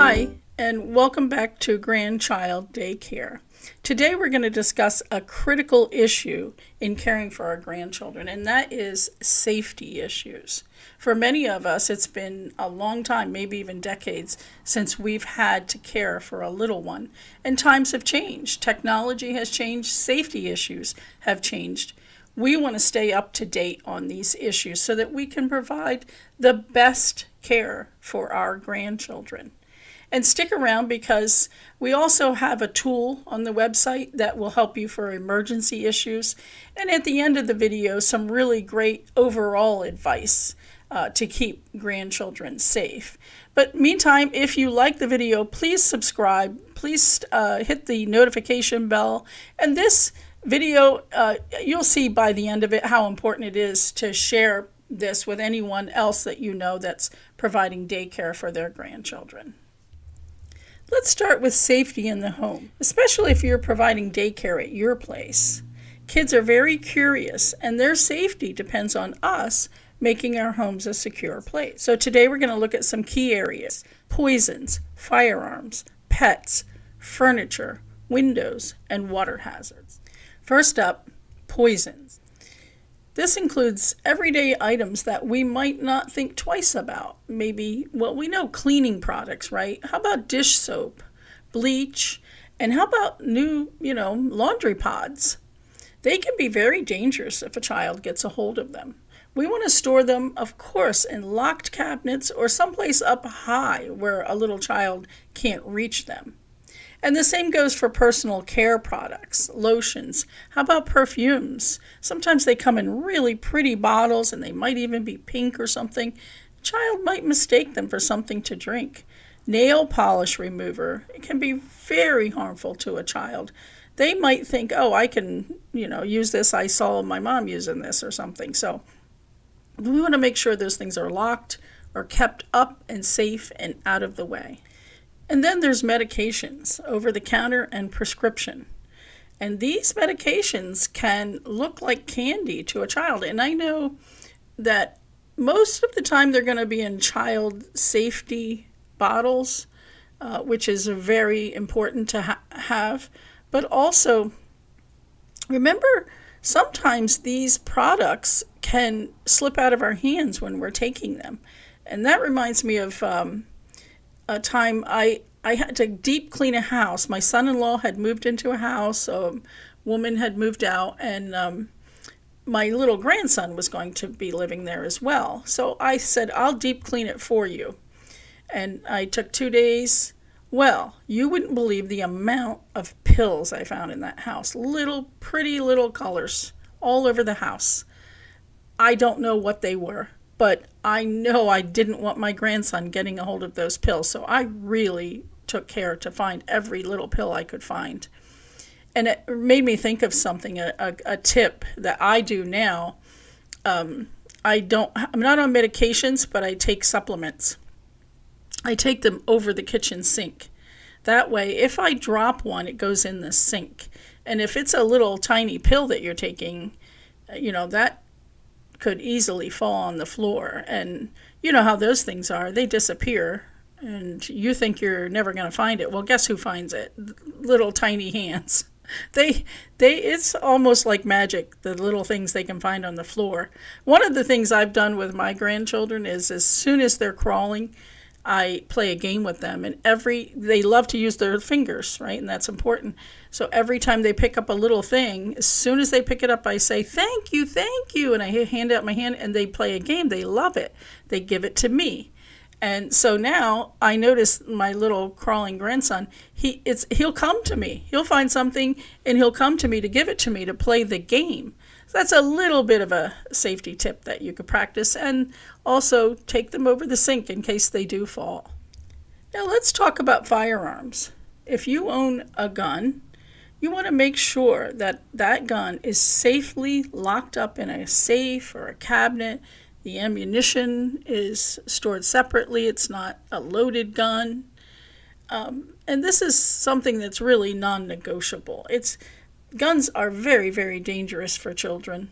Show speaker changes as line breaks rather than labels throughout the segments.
Hi, and welcome back to Grandchild Daycare. Today we're going to discuss a critical issue in caring for our grandchildren, and that is safety issues. For many of us, it's been a long time, maybe even decades, since we've had to care for a little one. And times have changed. Technology has changed. Safety issues have changed. We want to stay up to date on these issues so that we can provide the best care for our grandchildren. And stick around because we also have a tool on the website that will help you for emergency issues. And at the end of the video, some really great overall advice to keep grandchildren safe. But meantime, if you like the video, please subscribe. Please hit the notification bell. And this video, you'll see by the end of it how important it is to share this with anyone else that you know that's providing daycare for their grandchildren. Let's start with safety in the home, especially if you're providing daycare at your place. Kids are very curious, and their safety depends on us making our homes a secure place. So today we're going to look at some key areas: poisons, firearms, pets, furniture, windows, and water hazards. First up, poisons. This includes everyday items that we might not think twice about. Maybe, well, we know cleaning products, right? How about dish soap, bleach, and how about new, laundry pods? They can be very dangerous if a child gets a hold of them. We want to store them, of course, in locked cabinets or someplace up high where a little child can't reach them. And the same goes for personal care products, lotions. How about perfumes? Sometimes they come in really pretty bottles and they might even be pink or something. A child might mistake them for something to drink. Nail polish remover, it can be very harmful to a child. They might think, oh, I can, use this. I saw my mom using this or something. So we want to make sure those things are locked or kept up and safe and out of the way. And then there's medications, over-the-counter and prescription. And these medications can look like candy to a child. And I know that most of the time they're going to be in child safety bottles, which is very important to have. But also, remember, sometimes these products can slip out of our hands when we're taking them. And that reminds me of a time I had to deep clean a house. My son-in-law had moved into a house, a woman had moved out, and my little grandson was going to be living there as well. So I said, I'll deep clean it for you. And I took 2 days. Well, you wouldn't believe the amount of pills I found in that house. Pretty little colors all over the house. I don't know what they were, but I know I didn't want my grandson getting a hold of those pills, so I really took care to find every little pill I could find. And it made me think of something, a tip that I do now. I'm not on medications, but I take supplements. I take them over the kitchen sink. That way, if I drop one, it goes in the sink. And if it's a little tiny pill that you're taking, that could easily fall on the floor. And you know how those things are. They disappear and you think you're never going to find it. Well, guess who finds it? Little tiny hands. It's almost like magic, the little things they can find on the floor. One of the things I've done with my grandchildren is as soon as they're crawling, I play a game with them, and they love to use their fingers, right? And that's important. So every time they pick up a little thing, as soon as they pick it up, I say, thank you, and I hand out my hand, and they play a game. They love it. They give it to me. And so now I notice my little crawling grandson, he'll come to me. He'll find something, and he'll come to me to give it to me to play the game. That's a little bit of a safety tip that you could practice, and also take them over the sink in case they do fall. Now let's talk about firearms. If you own a gun, you want to make sure that that gun is safely locked up in a safe or a cabinet. The ammunition is stored separately. It's not a loaded gun. And this is something that's really non-negotiable. Guns are very, very dangerous for children.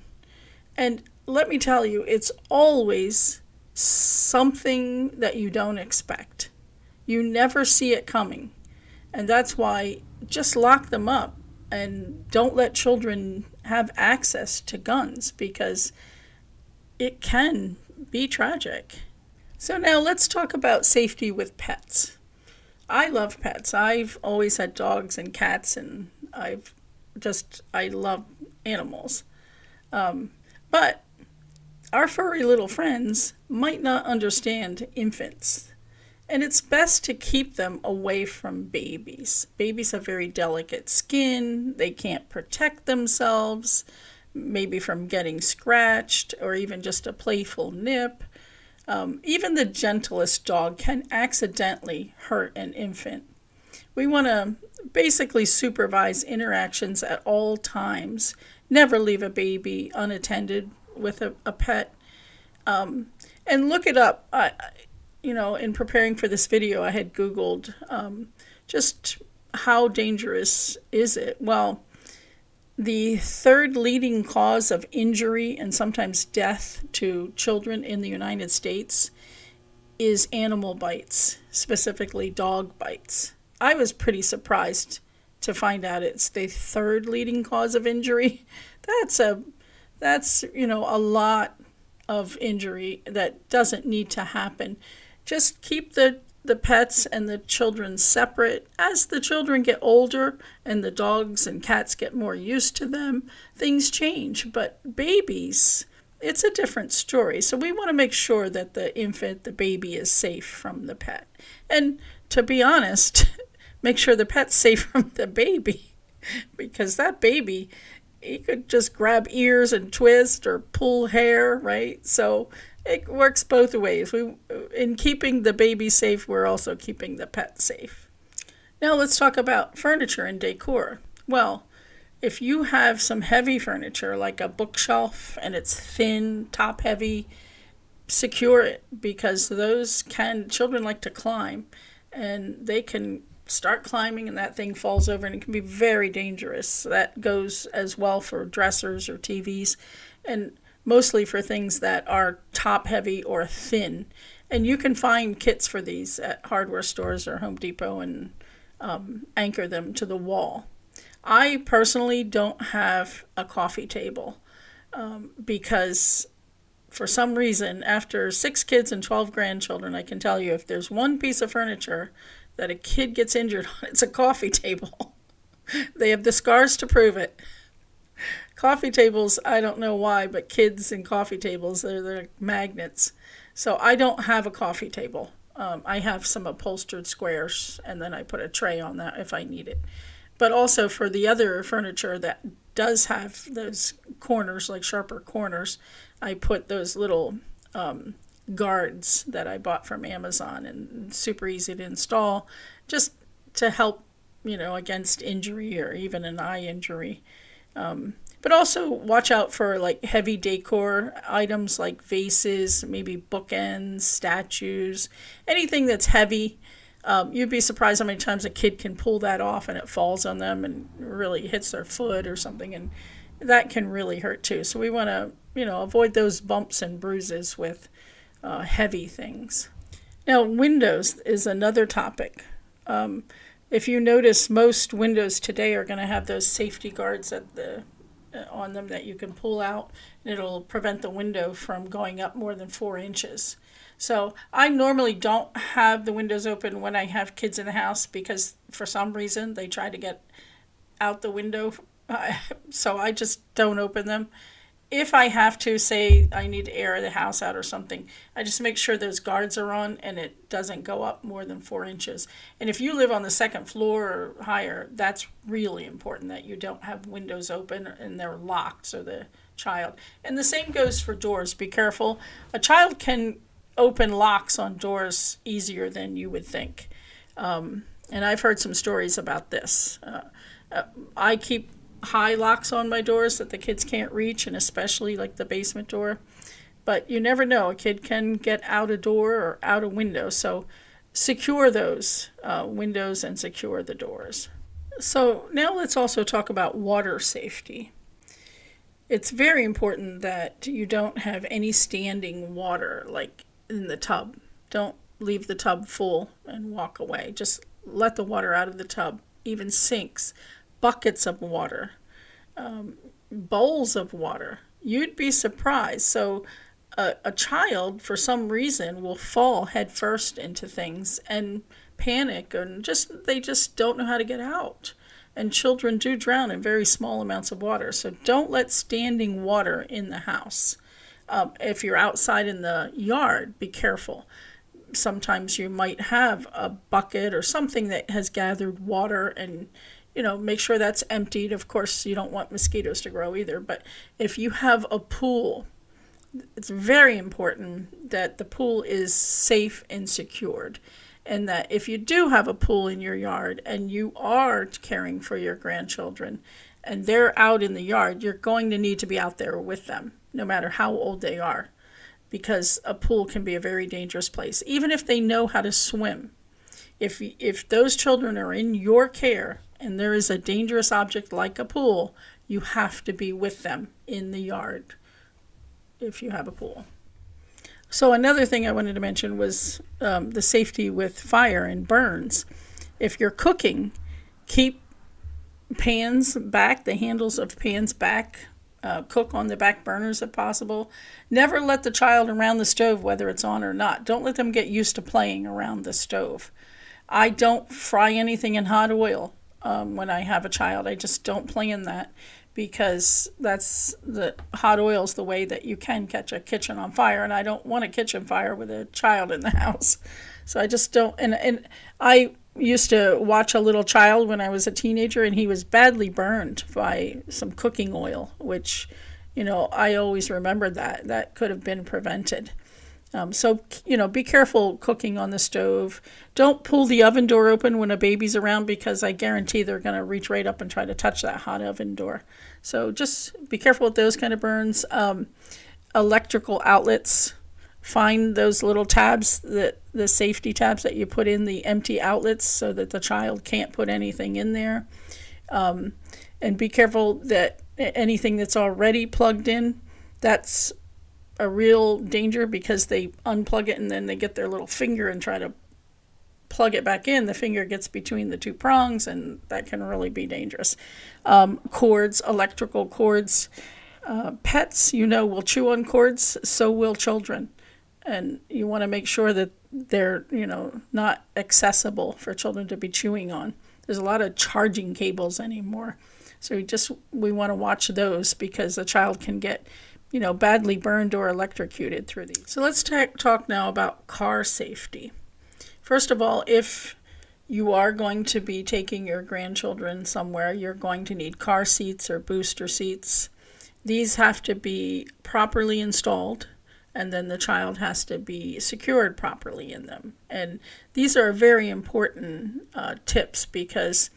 And let me tell you, it's always something that you don't expect. You never see it coming. And that's why just lock them up and don't let children have access to guns, because it can be tragic. So now let's talk about safety with pets. I love pets. I've always had dogs and cats, and I love animals. But our furry little friends might not understand infants. And it's best to keep them away from babies. Babies have very delicate skin. They can't protect themselves, maybe from getting scratched or even just a playful nip. Even the gentlest dog can accidentally hurt an infant. We want to basically supervise interactions at all times. Never leave a baby unattended with a pet. And look it up. In preparing for this video, I had Googled just how dangerous is it? Well, the third leading cause of injury and sometimes death to children in the United States is animal bites, specifically dog bites. I was pretty surprised to find out it's the third leading cause of injury. That's a lot of injury that doesn't need to happen. Just keep the pets and the children separate. As the children get older and the dogs and cats get more used to them, things change. But babies, it's a different story. So we want to make sure that the infant, the baby, is safe from the pet. And to be honest, make sure the pet's safe from the baby, because that baby, he could just grab ears and twist or pull hair, right? So it works both ways. In keeping the baby safe, we're also keeping the pet safe. Now let's talk about furniture and decor. Well, if you have some heavy furniture like a bookshelf and it's thin, top heavy, secure it, because children like to climb, and they can start climbing and that thing falls over and it can be very dangerous. That goes as well for dressers or TVs, and mostly for things that are top heavy or thin. And you can find kits for these at hardware stores or Home Depot and anchor them to the wall. I personally don't have a coffee table because for some reason, after 6 kids and 12 grandchildren, I can tell you if there's one piece of furniture that a kid gets injured on, it's a coffee table. They have the scars to prove it. Coffee tables, I don't know why, but kids and coffee tables, they're magnets. So I don't have a coffee table. I have some upholstered squares, and then I put a tray on that if I need it. But also for the other furniture that does have those corners, like sharper corners, I put those little guards that I bought from Amazon, and super easy to install, just to help, against injury or even an eye injury. But also watch out for like heavy decor items like vases, maybe bookends, statues, anything that's heavy. You'd be surprised how many times a kid can pull that off and it falls on them and really hits their foot or something, and that can really hurt too. So we want to, avoid those bumps and bruises with heavy things. Now, windows is another topic. If you notice, most windows today are going to have those safety guards on them that you can pull out, and it'll prevent the window from going up more than 4 inches. So I normally don't have the windows open when I have kids in the house, because for some reason they try to get out the window, so I just don't open them. If I have to, say I need to air the house out or something, I just make sure those guards are on and it doesn't go up more than 4 inches. And if you live on the second floor or higher, that's really important that you don't have windows open and they're locked, so the child. And the same goes for doors. Be careful. A child can open locks on doors easier than you would think. And I've heard some stories about this. I keep high locks on my doors that the kids can't reach, and especially like the basement door. But you never know, a kid can get out a door or out a window, so secure those windows and secure the doors. So now let's also talk about water safety. It's very important that you don't have any standing water like in the tub. Don't leave the tub full and walk away. Just let the water out of the tub, even sinks, buckets of water, bowls of water. You'd be surprised. So a child, for some reason, will fall headfirst into things and panic, and they just don't know how to get out. And children do drown in very small amounts of water. So don't let standing water in the house. If you're outside in the yard, be careful. Sometimes you might have a bucket or something that has gathered water, and make sure that's emptied. Of course, you don't want mosquitoes to grow either. But if you have a pool, it's very important that the pool is safe and secured. And that if you do have a pool in your yard and you are caring for your grandchildren and they're out in the yard, you're going to need to be out there with them, no matter how old they are, because a pool can be a very dangerous place, even if they know how to swim. If those children are in your care and there is a dangerous object like a pool, you have to be with them in the yard if you have a pool. So another thing I wanted to mention was the safety with fire and burns. If you're cooking, keep pans back, the handles of pans back. Cook on the back burners if possible. Never let the child around the stove, whether it's on or not. Don't let them get used to playing around the stove. I don't fry anything in hot oil when I have a child. I just don't plan that, because that's the hot oil is the way that you can catch a kitchen on fire, and I don't want a kitchen fire with a child in the house. So I just don't. And I used to watch a little child when I was a teenager, and he was badly burned by some cooking oil, which, I always remembered that could have been prevented. So be careful cooking on the stove. Don't pull the oven door open when a baby's around, because I guarantee they're going to reach right up and try to touch that hot oven door. So just be careful with those kind of burns. Electrical outlets. Find those little tabs, the safety tabs that you put in the empty outlets, so that the child can't put anything in there. And be careful that anything that's already plugged in, that's a real danger, because they unplug it and then they get their little finger and try to plug it back in. The finger gets between the two prongs, and that can really be dangerous. Cords, electrical cords. Pets, will chew on cords, so will children. And you want to make sure that they're, not accessible for children to be chewing on. There's a lot of charging cables anymore. So we want to watch those, because a child can get, badly burned or electrocuted through these. So let's talk now about car safety. First of all, if you are going to be taking your grandchildren somewhere, you're going to need car seats or booster seats. These have to be properly installed, and then the child has to be secured properly in them. And these are very important tips, because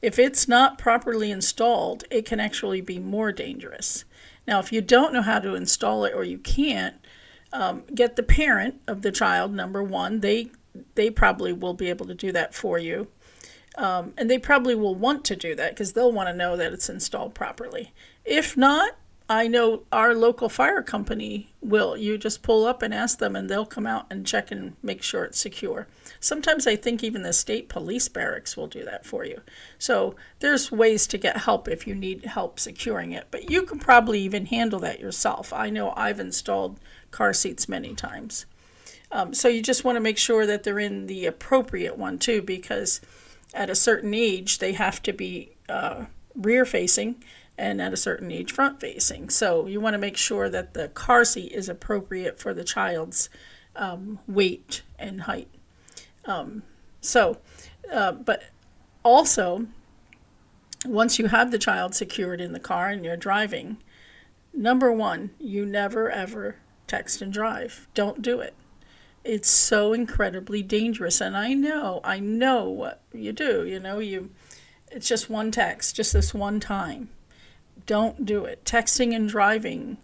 if it's not properly installed, it can actually be more dangerous. Now, if you don't know how to install it, or you can't, get the parent of the child, number one. They probably will be able to do that for you. And they probably will want to do that, because they'll want to know that it's installed properly. If not, I know our local fire company will. You just pull up and ask them, and they'll come out and check and make sure it's secure. Sometimes I think even the state police barracks will do that for you. So there's ways to get help if you need help securing it. But you can probably even handle that yourself. I know I've installed car seats many times. So you just want to make sure that they're in the appropriate one too, because at a certain age they have to be rear facing, and at a certain age front facing. So you want to make sure that the car seat is appropriate for the child's weight and height. But also, once you have the child secured in the car and you're driving, number one, you never ever text and drive. Don't do it. It's so incredibly dangerous. And I know what you do. It's just one text, just this one time. Don't do it. Texting and driving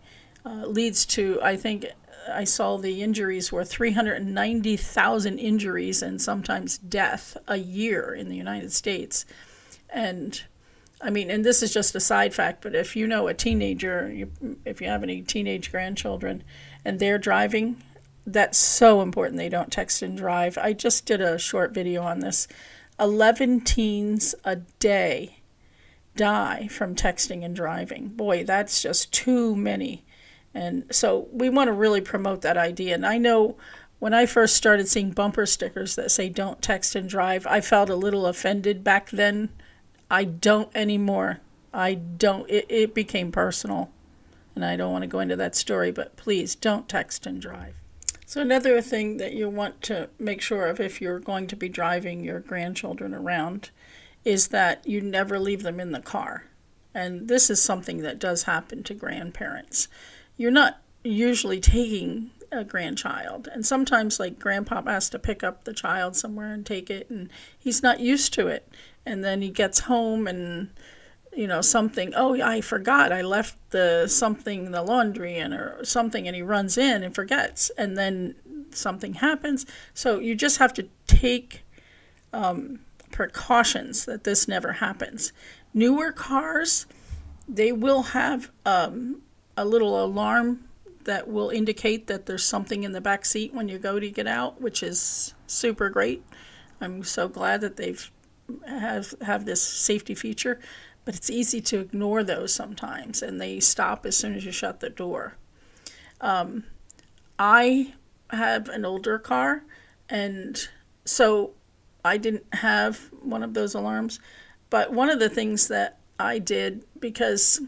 leads to, I think I saw the injuries were 390,000 injuries and sometimes death a year in the United States. And and this is just a side fact, but if you know a teenager, if you have any teenage grandchildren and they're driving, that's so important they don't text and drive. I just did a short video on this. 11 teens a day die from texting and driving. Boy, that's just too many. And so we want to really promote that idea. And I know when I first started seeing bumper stickers that say don't text and drive, I felt a little offended back then. I don't anymore. I don't. It became personal. And I don't want to go into that story, but please don't text and drive. So another thing that you want to make sure of if you're going to be driving your grandchildren around is that you never leave them in the car. And this is something that does happen to grandparents. You're not usually taking a grandchild, and sometimes like grandpa has to pick up the child somewhere and take it, and he's not used to it, and then he gets home and something, oh, I forgot I left the laundry in or something, and he runs in and forgets, and then something happens. So you just have to take precautions that this never happens. Newer cars, they will have a little alarm that will indicate that there's something in the back seat when you go to get out, which is super great. I'm so glad that they've have this safety feature, but it's easy to ignore those sometimes, and they stop as soon as you shut the door. I have an older car, and so I didn't have one of those alarms, but one of the things that I did, because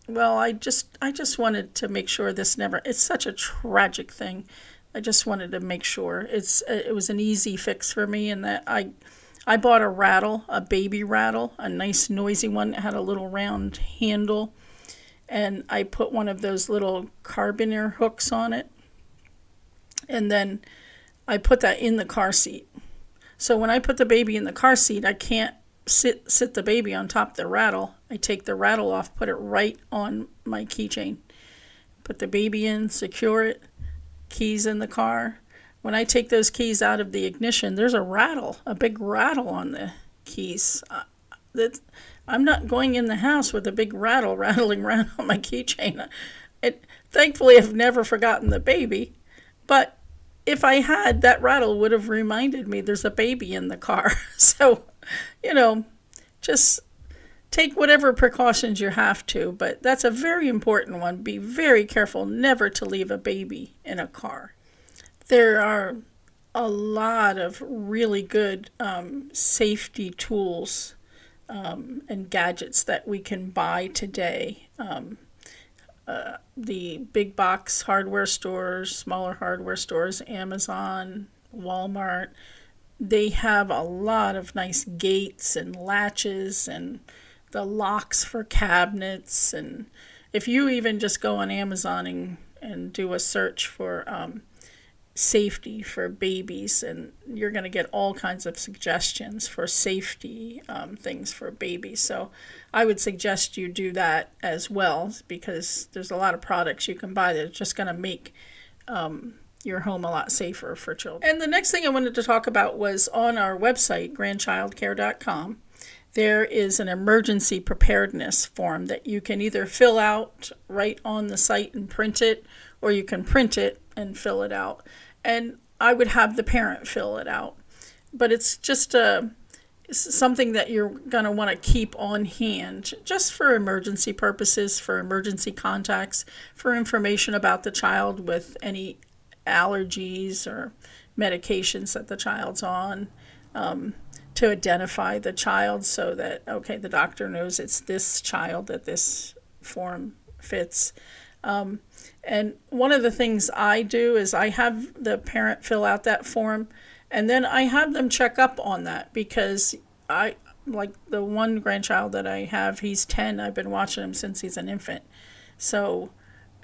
I just wanted to make sure it's such a tragic thing. I just wanted to make sure it was an easy fix for me, and that I bought a baby rattle, a nice noisy one that had a little round handle, and I put one of those little carabiner hooks on it, and then I put that in the car seat. So when I put the baby in the car seat, I can't sit the baby on top of the rattle. I take the rattle off, put it right on my keychain, put the baby in, secure it, keys in the car. When I take those keys out of the ignition, there's a big rattle on the keys. I'm not going in the house with a big rattle rattling around on my keychain. Thankfully, I've never forgotten the baby, but if I had, that rattle would have reminded me there's a baby in the car. So, just take whatever precautions you have to, but that's a very important one. Be very careful never to leave a baby in a car. There are a lot of really good safety tools and gadgets that we can buy today. The big box hardware stores, smaller hardware stores, Amazon, Walmart, they have a lot of nice gates and latches and the locks for cabinets. And if you even just go on Amazon and do a search for safety for babies, and you're going to get all kinds of suggestions for safety things for babies. So I would suggest you do that as well, because there's a lot of products you can buy that are just going to make your home a lot safer for children. And the next thing I wanted to talk about was on our website, grandchildcare.com. There is an emergency preparedness form that you can either fill out right on the site and print it, or you can print it and fill it out. And I would have the parent fill it out. But it's just something that you're going to want to keep on hand just for emergency purposes, for emergency contacts, for information about the child with any allergies or medications that the child's on, to identify the child so that, okay, the doctor knows it's this child that this form fits. And one of the things I do is I have the parent fill out that form, and then I have them check up on that, because like the one grandchild that I have, he's 10. I've been watching him since he's an infant. So,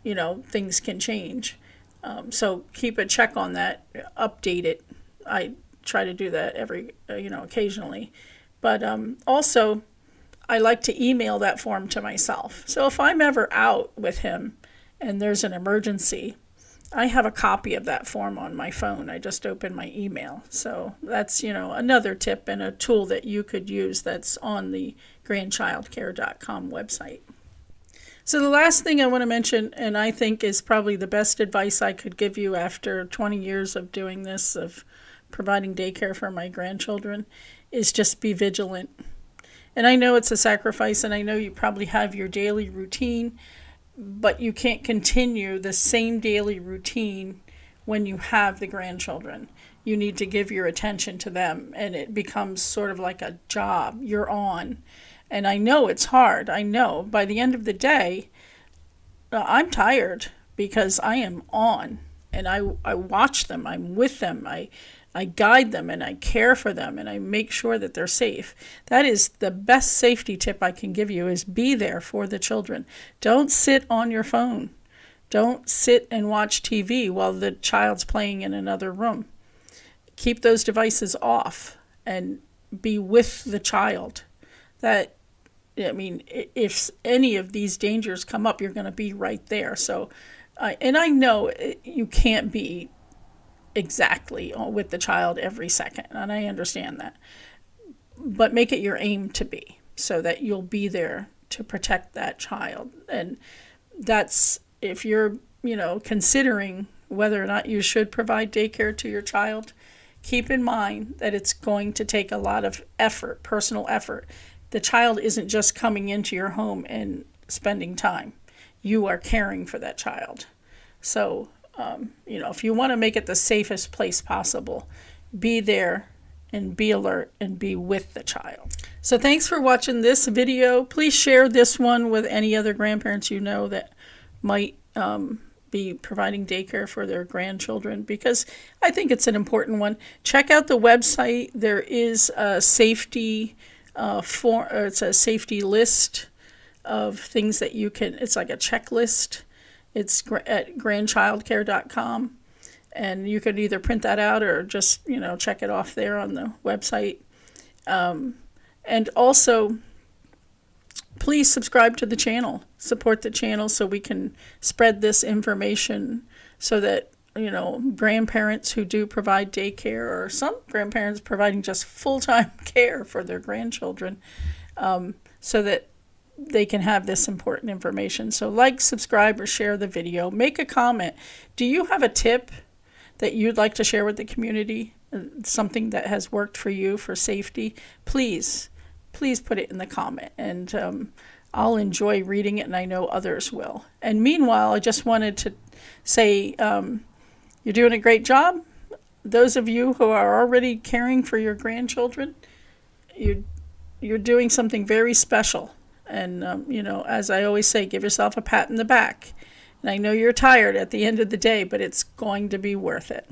things can change. So keep a check on that, update it. I try to do that occasionally. But also, I like to email that form to myself. So if I'm ever out with him and there's an emergency, I have a copy of that form on my phone. I just open my email. So that's, another tip and a tool that you could use that's on the grandchildcare.com website. So the last thing I want to mention, and I think is probably the best advice I could give you after 20 years of doing this, of providing daycare for my grandchildren, is just be vigilant. And I know it's a sacrifice, and I know you probably have your daily routine, but you can't continue the same daily routine when you have the grandchildren. You need to give your attention to them, and it becomes sort of like a job you're on. And I know it's hard. I know by the end of the day, I'm tired because I am on, and I watch them. I'm with them. I guide them, and I care for them, and I make sure that they're safe. That is the best safety tip I can give you, is be there for the children. Don't sit on your phone. Don't sit and watch TV while the child's playing in another room. Keep those devices off and be with the child. If any of these dangers come up, you're going to be right there. So, and I know you can't be exactly with the child every second, and I understand that. But make it your aim to be, so that you'll be there to protect that child. And that's, if you're, considering whether or not you should provide daycare to your child, keep in mind that it's going to take a lot of effort, personal effort. The child isn't just coming into your home and spending time. You are caring for that child. So, if you want to make it the safest place possible, be there and be alert and be with the child. So thanks for watching this video. Please share this one with any other grandparents you know that might be providing daycare for their grandchildren, because I think it's an important one. Check out the website. There is a safety it's a safety list of things that you can, it's like a checklist. It's at grandchildcare.com, and you could either print that out or just, check it off there on the website. And also, please subscribe to the channel, support the channel, so we can spread this information, so that, grandparents who do provide daycare, or some grandparents providing just full-time care for their grandchildren, so that they can have this important information. So like, subscribe, or share the video. Make a comment. Do you have a tip that you'd like to share with the community? Something that has worked for you for safety? Please put it in the comment, and I'll enjoy reading it, and I know others will. And meanwhile, I just wanted to say, you're doing a great job. Those of you who are already caring for your grandchildren, you're doing something very special. And, as I always say, give yourself a pat in the back. And I know you're tired at the end of the day, but it's going to be worth it.